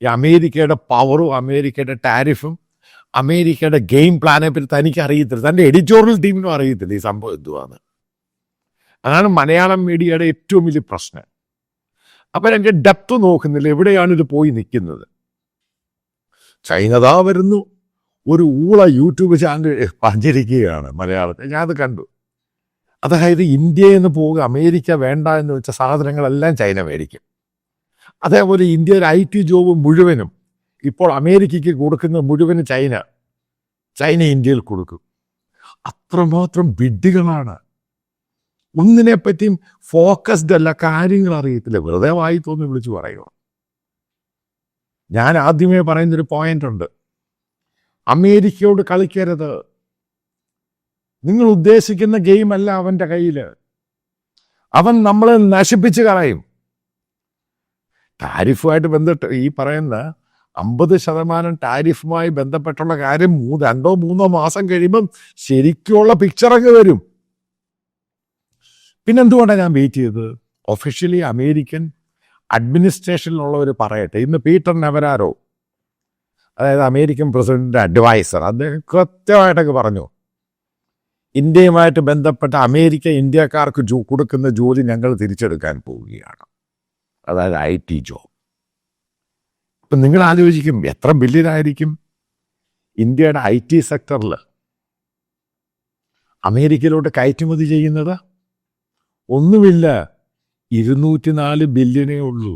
ഈ അമേരിക്കയുടെ പവറും അമേരിക്കയുടെ ടാരിഫും അമേരിക്കയുടെ ഗെയിം പ്ലാനെ പറ്റി തനിക്ക് അറിയത്തില്ല, തൻ്റെ എഡിറ്റോറിയൽ ടീമിനും അറിയത്തില്ല ഈ സംഭവം എന്തുവാന്ന്. അതാണ് മലയാളം മീഡിയയുടെ ഏറ്റവും വലിയ പ്രശ്നം. അപ്പം എൻ്റെ ഡെപ്ത് നോക്കുന്നില്ല, എവിടെയാണ് ഇത് പോയി നിൽക്കുന്നത്. ചൈനതാ വരുന്നു, ഒരു ഊള യൂട്യൂബ് ചാനൽ പഞ്ചരിക്കുകയാണ് മലയാളത്തിൽ, ഞാനത് കണ്ടു. അതായത് ഇന്ത്യയിൽ നിന്ന് പോകുക, അമേരിക്ക വേണ്ട എന്ന് വെച്ച സാധനങ്ങളെല്ലാം ചൈന മേടിക്കും. അതേപോലെ ഇന്ത്യയിൽ IT ജോബ് മുഴുവനും ഇപ്പോൾ അമേരിക്കയ്ക്ക് കൊടുക്കുന്ന മുഴുവനും ചൈന ഇന്ത്യയിൽ കൊടുക്കും. അത്രമാത്രം ബിഡ്ഡികളാണ്. ഒന്നിനെപ്പറ്റിയും ഫോക്കസ്ഡ് അല്ല, കാര്യങ്ങൾ അറിയത്തില്ല, വെറുതെ വായി തോന്നി വിളിച്ചു പറയുക. ഞാൻ ആദ്യമേ പറയുന്നൊരു പോയിന്റ് ഉണ്ട്, അമേരിക്കയോട് കളിക്കരുത്. നിങ്ങൾ ഉദ്ദേശിക്കുന്ന ഗെയിം അല്ല അവൻ്റെ കയ്യിൽ. അവൻ നമ്മളെ നശിപ്പിച്ച് കളയും. ടാരിഫുമായിട്ട് ബന്ധപ്പെട്ട് ഈ പറയുന്ന 50% ടാരിഫുമായി ബന്ധപ്പെട്ടുള്ള കാര്യം 2-3 മാസം കഴിയുമ്പം ശരിക്കുള്ള പിക്ചറൊക്കെ വരും. പിന്നെന്തുകൊണ്ടാണ് ഞാൻ വെയിറ്റ് ചെയ്തത്? ഒഫീഷ്യലി അമേരിക്കൻ അഡ്മിനിസ്ട്രേഷനിലുള്ളവർ പറയട്ടെ. ഇന്ന് പീറ്റർ നെവരാരോ, അതായത് അമേരിക്കൻ പ്രസിഡന്റിൻ്റെ അഡ്വൈസർ, അദ്ദേഹം കൃത്യമായിട്ടൊക്കെ പറഞ്ഞു, ഇന്ത്യയുമായിട്ട് ബന്ധപ്പെട്ട അമേരിക്ക ഇന്ത്യക്കാർക്ക് കൊടുക്കുന്ന ജോലി ഞങ്ങൾ തിരിച്ചെടുക്കാൻ പോവുകയാണ്, അതായത് IT ജോബ്. ഇപ്പം നിങ്ങൾ ആലോചിക്കും എത്ര ബില്യനായിരിക്കും ഇന്ത്യയുടെ IT സെക്ടറിൽ അമേരിക്കയിലോട്ട് കയറ്റുമതി ചെയ്യുന്നത്. ഒന്നുമില്ല, 204 ബില്യനേ ഉള്ളൂ.